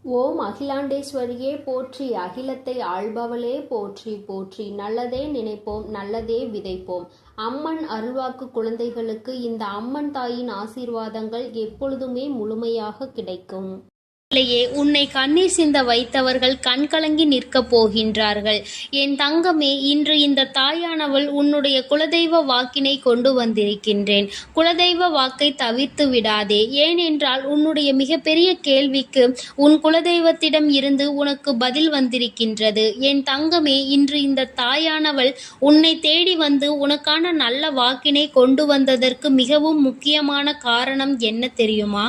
ஓம் அகிலாண்டேஸ்வரியே போற்றி, அகிலத்தை ஆள்பவளே போற்றி போற்றி. நல்லதே நினைப்போம், நல்லதே விதைப்போம். அம்மன் அருள்வாக்கு குழந்தைகளுக்கு இந்த அம்மன் தாயின் ஆசீர்வாதங்கள் எப்பொழுதுமே முழுமையாக கிடைக்கும். உன்னை கண்ணீர் சிந்த வைத்தவர்கள் கண்கலங்கி நிற்கப் போகின்றார்கள். என் தங்கமே, இன்று இந்த தாயானவள் உன்னுடைய குலதெய்வ வாக்கினை கொண்டு வந்திருக்கின்றேன். குலதெய்வ வாக்கை தவிர்த்து விடாதே. ஏனென்றால் உன்னுடைய மிகப்பெரிய கேள்விக்கு உன் குலதெய்வத்திடம் இருந்து உனக்கு பதில் வந்திருக்கின்றது. என் தங்கமே, இன்று இந்த தாயானவள் உன்னை தேடி வந்து உனக்கான நல்ல வாக்கினை கொண்டு வந்ததற்கு மிகவும் முக்கியமான காரணம் என்ன தெரியுமா?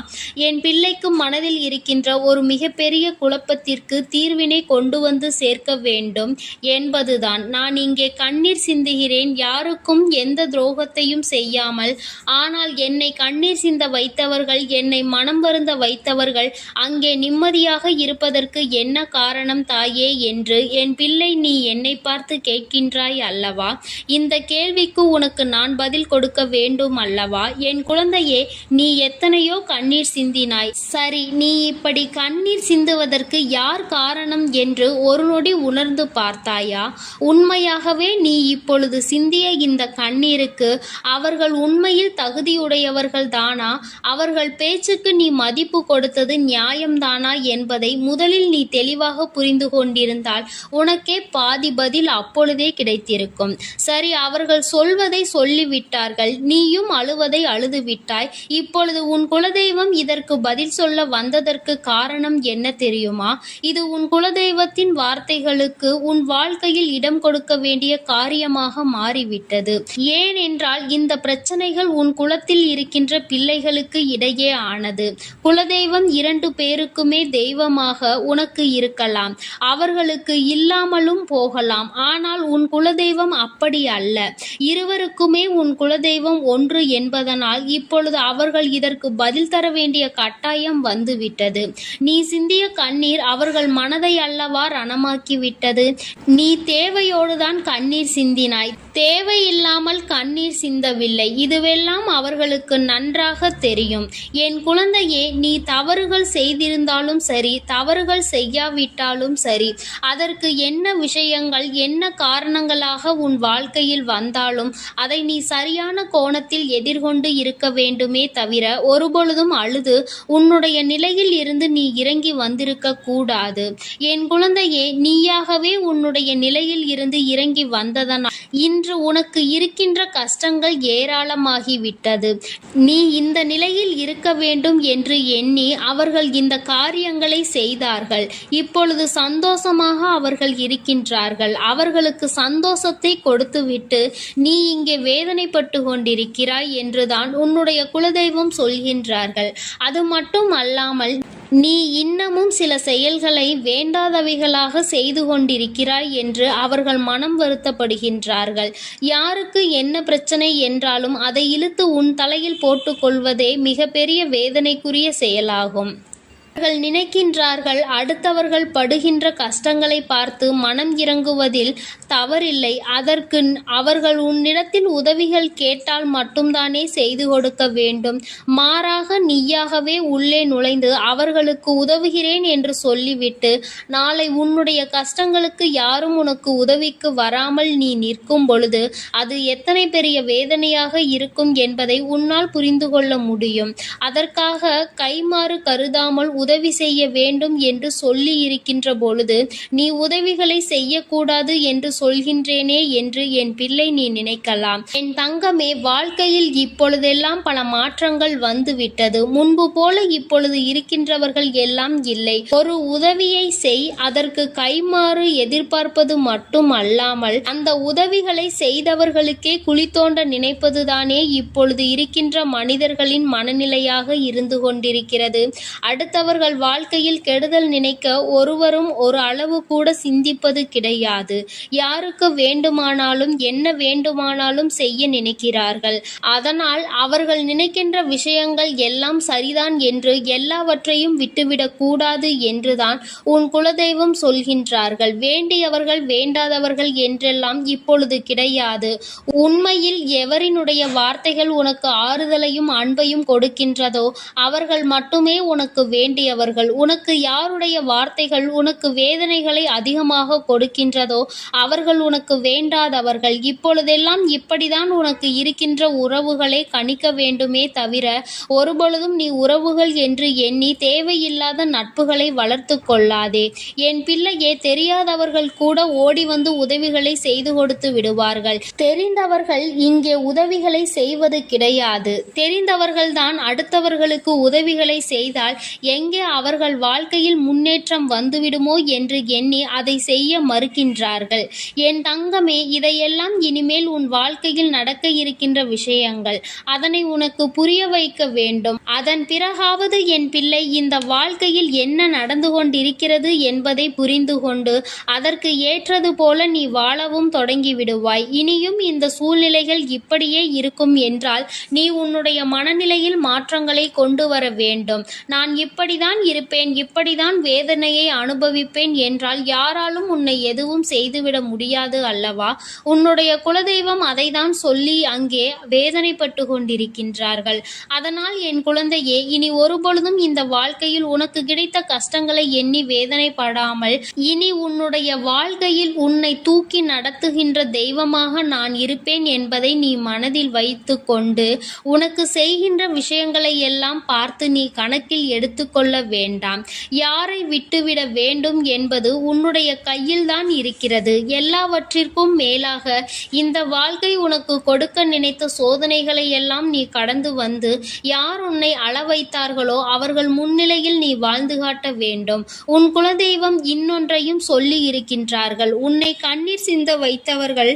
என் பிள்ளைக்கு மனதில் இருக்கின்ற ஒரு மிகப்பெரிய குழப்பத்திற்கு தீர்வினை கொண்டு வந்து சேர்க்க வேண்டும் என்பதுதான். நான் இங்கே கண்ணீர் சிந்துகிறேன், யாருக்கும் எந்த துரோகத்தையும் செய்யாமல். ஆனால் என்னை கண்ணீர் சிந்த வைத்தவர்கள், என்னை மனம் வருந்த வைத்தவர்கள் அங்கே நிம்மதியாக இருப்பதற்கு என்ன காரணம் தாயே என்று என் பிள்ளை நீ என்னை பார்த்து கேட்கின்றாய் அல்லவா? இந்த கேள்விக்கு உனக்கு நான் பதில் கொடுக்க வேண்டும் அல்லவா? என் குழந்தையே, நீ எத்தனையோ கண்ணீர் சிந்தினாய். சரி, நீ இப்படி கண்ணீர் சிந்துவதற்கு யார் காரணம் என்று ஒரு நொடி உணர்ந்து பார்த்தாயா? உண்மையாகவே நீ இப்பொழுது சிந்திய இந்த கண்ணீருக்கு அவர்கள் உண்மையில் தகுதியுடையவர்கள் தானா? அவர்கள் பேச்சுக்கு நீ மதிப்பு கொடுத்தது நியாயம்தானா என்பதை முதலில் நீ தெளிவாக புரிந்து கொண்டிருந்தால் உனக்கே பாதி பதில் அப்பொழுதே கிடைத்திருக்கும். சரி, அவர்கள் சொல்வதை சொல்லிவிட்டார்கள், நீயும் அழுவதை அழுதுவிட்டாய். இப்பொழுது உன் குலதெய்வம் இதற்கு பதில் சொல்ல வந்ததற்கு காரணம் என்ன தெரியுமா? இது உன் குலதெய்வத்தின் வார்த்தைகளுக்கு உன் வாழ்க்கையில் இடம் கொடுக்க வேண்டிய காரியமாக மாறிவிட்டது. ஏனென்றால் இந்த பிரச்சனைகள் உன் குலத்தில் இருக்கின்ற பிள்ளைகளுக்கு இடையே ஆனது. குலதெய்வம் 2 பேருக்குமே தெய்வமாக உனக்கு இருக்கலாம், அவர்களுக்கு இல்லாமலும் போகலாம். ஆனால் உன் குலதெய்வம் அப்படி அல்ல. இருவருக்குமே உன் குலதெய்வம் ஒன்று என்பதனால் இப்பொழுது அவர்கள் இதற்கு பதில் தர வேண்டிய கட்டாயம் வந்துவிட்டது. நீ சிந்திய கண்ணீர் அவர்கள் மனதை அல்லவா ரணமாக்கிவிட்டது. நீ தேவையோடுதான் கண்ணீர் சிந்தினாய், தேவையில்லாமல் கண்ணீர் சிந்தவில்லை. இதுவெல்லாம் அவர்களுக்கு நன்றாக தெரியும். என் குழந்தையே, நீ தவறுகள் செய்திருந்தாலும் சரி, தவறுகள் செய்யாவிட்டாலும் சரி, அதற்கு என்ன விஷயங்கள் என்ன காரணங்களாக உன் வாழ்க்கையில் வந்தாலும் அதை நீ சரியான கோணத்தில் எதிர்கொண்டு இருக்க வேண்டுமே தவிர ஒருபொழுதும் அழுது உன்னுடைய நிலையில் இருந்து நீ இறங்கி வந்திருக்க கூடாது. என் குழந்தையே, நீயாகவே உன்னுடைய நிலையில் இருந்து இறங்கி வந்ததனால் இன்று உனக்கு இருக்கின்ற கஷ்டங்கள் ஏராளமாகிவிட்டது. நீ இந்த நிலையில் இருக்க வேண்டும் என்று எண்ணி அவர்கள் இந்த காரியங்களை செய்தார்கள். இப்பொழுது சந்தோஷமாக அவர்கள் இருக்கின்றார்கள். அவர்களுக்கு சந்தோஷத்தை கொடுத்துவிட்டு நீ இங்கே வேதனைப்பட்டு கொண்டிருக்கிறாய் என்றுதான் உன்னுடைய குலதெய்வம் சொல்கின்றார்கள். அது மட்டும் அல்லாமல் நீ இன்னமும் சில செயல்களை வேண்டாதவைகளாக செய்து கொண்டிருக்கிறாய் என்று அவர்கள் மனம் வருத்தப்படுகின்றார்கள். யாருக்கு என்ன பிரச்சனை என்றாலும் அதை இழுத்து உன் தலையில் போட்டுக்கொள்வதே மிகப்பெரிய வேதனைக்குரிய செயலாகும். அவர்கள் நினைக்கின்றார்கள், அடுத்தவர்கள் படுகின்ற கஷ்டங்களை பார்த்து மனம் இறங்குவதில் தவறில்லை. அதற்கு அவர்கள் உன்னிடத்தில் உதவிகள் கேட்டால் மட்டும்தானே செய்து கொடுக்க வேண்டும். மாறாக நீயாகவே உள்ளே நுழைந்து அவர்களுக்கு உதவுகிறேன் என்று சொல்லிவிட்டு நாளை உன்னுடைய கஷ்டங்களுக்கு யாரும் உனக்கு உதவிக்கு வராமல் நீ நிற்கும் பொழுது அது எத்தனை பெரிய வேதனையாக இருக்கும் என்பதை உன்னால் புரிந்து கொள்ள முடியும். அதற்காக கைமாறு கருதாமல் உதவி செய்ய வேண்டும் என்று சொல்லி இருக்கின்ற பொழுது நீ உதவிகளை செய்யக்கூடாது என்று சொல்கின்றேனே என்று என் பிள்ளை நீ நினைக்கலாம். என் தங்கமே, வாழ்க்கையில் இப்பொழுதெல்லாம் பல மாற்றங்கள் வந்துவிட்டது. முன்பு போல இப்பொழுது இருக்கின்றவர்கள் எல்லாம் இல்லை. ஒரு உதவியை செய், அதற்கு கைமாறு எதிர்பார்ப்பது மட்டும் அல்லாமல் அந்த உதவிகளை செய்தவர்களுக்கே குழி தோண்ட நினைப்பதுதானே இப்பொழுது இருக்கின்ற மனிதர்களின் மனநிலையாக இருந்து கொண்டிருக்கிறது. அடுத்தவர்கள் வாழ்க்கையில் கெடுதல் நினைக்க ஒருவரும் ஒரு அளவு கூட சிந்திப்பது கிடையாது. யாருக்கு வேண்டுமானாலும் என்ன வேண்டுமானாலும் செய்ய நினைக்கிறார்கள். அதனால் அவர்கள் நினைக்கின்ற விஷயங்கள் எல்லாம் சரிதான் என்று எல்லாவற்றையும் விட்டுவிடக் கூடாது என்றுதான் உன் குலதெய்வம் சொல்கின்றார்கள். வேண்டியவர்கள் வேண்டாதவர்கள் என்றெல்லாம் இப்பொழுது கிடையாது. உண்மையில் எவரினுடைய வார்த்தைகள் உனக்கு ஆறுதலையும் அன்பையும் கொடுக்கின்றதோ அவர்கள் மட்டுமே உனக்கு வேண்டிய வேண்டியவர்கள். உனக்கு யாருடைய வார்த்தைகள் உனக்கு வேதனைகளை அதிகமாக கொடுக்கின்றதோ அவர்கள் உனக்கு வேண்டாதவர்கள். இப்பொழுதெல்லாம் இப்படிதான் உனக்கு இருக்கின்ற உறவுகளை கணிக்க வேண்டுமே தவிர ஒருபொழுதும் நீ உறவுகள் என்று எண்ணி தேவையில்லாத நட்புகளை வளர்த்து கொள்ளாதே. என் பிள்ளையே, தெரியாதவர்கள் கூட ஓடி வந்து உதவிகளை செய்து கொடுத்து விடுவார்கள். தெரிந்தவர்கள் இங்கே உதவிகளை செய்வது கிடையாது. தெரிந்தவர்கள்தான் அடுத்தவர்களுக்கு உதவிகளை செய்தால் எங்கே அவர்கள் வாழ்க்கையில் முன்னேற்றம் வந்துவிடுமோ என்று எண்ணி அதை செய்ய மறுக்கின்றார்கள். என் தங்கமே, இதையெல்லாம் இனிமேல் உன் வாழ்க்கையில் நடக்க இருக்கின்ற விஷயங்கள். அதனை உனக்கு புரிய வைக்க வேண்டும். அதன் பிறகாவது என் பிள்ளை இந்த வாழ்க்கையில் என்ன நடந்து கொண்டிருக்கிறது என்பதை புரிந்து கொண்டு அதற்கு ஏற்றது போல நீ வாழவும் தொடங்கி விடுவாய். இனியும் இந்த சூழ்நிலைகள் இப்படியே இருக்கும் என்றால் நீ உன்னுடைய மனநிலையில் மாற்றங்களை கொண்டு வர வேண்டும். நான் இப்படிதான் இருப்பேன், இப்படிதான் வேதனையை அனுபவிப்பேன் என்றால் யாராலும் உன்னை எதுவும் செய்துவிட முடியாது அல்லவா? உன்னுடைய குலதெய்வம் அதைதான் சொல்லி அங்கே வேதனைப்பட்டு கொண்டிருக்கின்றார்கள். அதனால் என் குழந்தையே, இனி ஒருபொழுதும் இந்த வாழ்க்கையில் உனக்கு கிடைத்த கஷ்டங்களை எண்ணி வேதனைப்படாமல் இனி உன்னுடைய வாழ்க்கையில் உன்னை தூக்கி நடத்துகின்ற தெய்வமாக நான் இருப்பேன் என்பதை நீ மனதில் வைத்து கொண்டு உனக்கு செய்கின்ற விஷயங்களை எல்லாம் பார்த்து நீ கணக்கில் எடுத்துக்கொள்ள வேண்டாம். யாரை விட்டுவிட வேண்டும் என்பது உன்னுடைய கையில்தான் இருக்கிறது. எல்லாவற்றிற்கும் மேலாக இந்த வாழ்க்கை உனக்கு கொடுக்க நினைத்த சோதனைகளை எல்லாம் நீ கடந்து வந்து யார் உன்னை அள வைத்தார்களோ அவர்கள் முன்னிலையில் நீ வாழ்ந்து காட்ட வேண்டும். உன் குலதெய்வம் இன்னொன்றையும் சொல்லி இருக்கின்றார்கள். உன்னை கண்ணீர் சிந்த வைத்தவர்கள்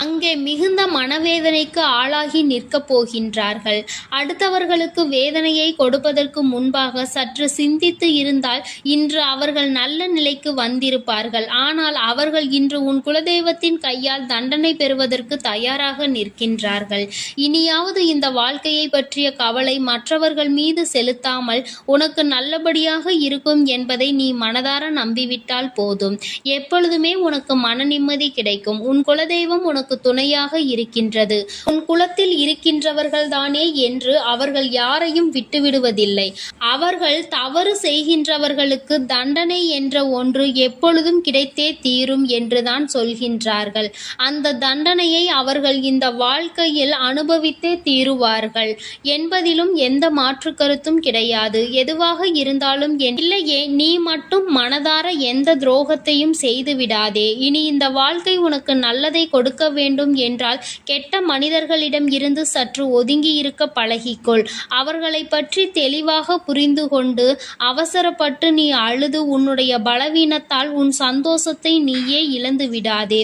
அங்கே மிகுந்த மனவேதனைக்கு ஆளாகி நிற்கப் போகின்றார்கள். அடுத்தவர்களுக்கு வேதனையை கொடுப்பதற்கு முன்பாக சற்று சிந்தித்து இருந்தால் இன்று அவர்கள் நல்ல நிலைக்கு வந்திருப்பார்கள். ஆனால் அவர்கள் இன்று உன் குலதெய்வத்தின் கையால் தண்டனை பெறுவதற்கு தயாராக நிற்கின்றார்கள். இனியாவது இந்த வாழ்க்கையை பற்றிய கவலை மற்றவர்கள் மீது செலுத்தாமல் உனக்கு நல்லபடியாக இருக்கும் என்பதை நீ மனதார நம்பிவிட்டால் போதும். எப்பொழுதுமே உனக்கு மன நிம்மதி கிடைக்கும். உன் குலதெய்வம் உனக்கு துணையாக இருக்கின்றது. உன் குலத்தில் இருக்கின்றவர்கள் தானே என்று அவர்கள் யாரையும் விட்டுவிடுவதில்லை. அவர்கள் தவறு செய்கின்றவர்களுக்கு தண்டனை என்ற ஒன்று எப்பொழுதும் கிடைத்தே தீரும் என்றுதான் சொல்கின்றார்கள். அந்த தண்டனையை அவர்கள் இந்த வாழ்க்கையில் அனுபவித்தே தீருவார்கள் என்பதிலும் எந்த மாற்று கருத்தும் கிடையாது. எதுவாக இருந்தாலும் இல்லையே, நீ மட்டும் மனதார எந்த துரோகத்தையும் செய்து விடாதே. இனி இந்த வாழ்க்கை உனக்கு நல்லதை கொடுக்க வேண்டும் என்றால் கெட்ட மனிதர்களிடம் இருந்து சற்று ஒதுங்கி இருக்க பழகிக்கொள். அவர்களை பற்றி தெளிவாக புரிந்து கொண்டு அவசரப்பட்டு நீ அழுது உன்னுடைய பலவீனத்தால் உன் சந்தோஷத்தை நீயே இழந்து விடாதே.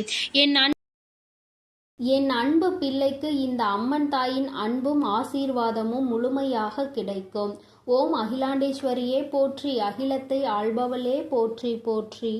என் அன்பு பிள்ளைக்கு இந்த அம்மன் தாயின் அன்பும் ஆசீர்வாதமும் முழுமையாக கிடைக்கும். ஓம் அகிலாண்டேஸ்வரியே போற்றி, அகிலத்தை ஆள்பவளே போற்றி போற்றி.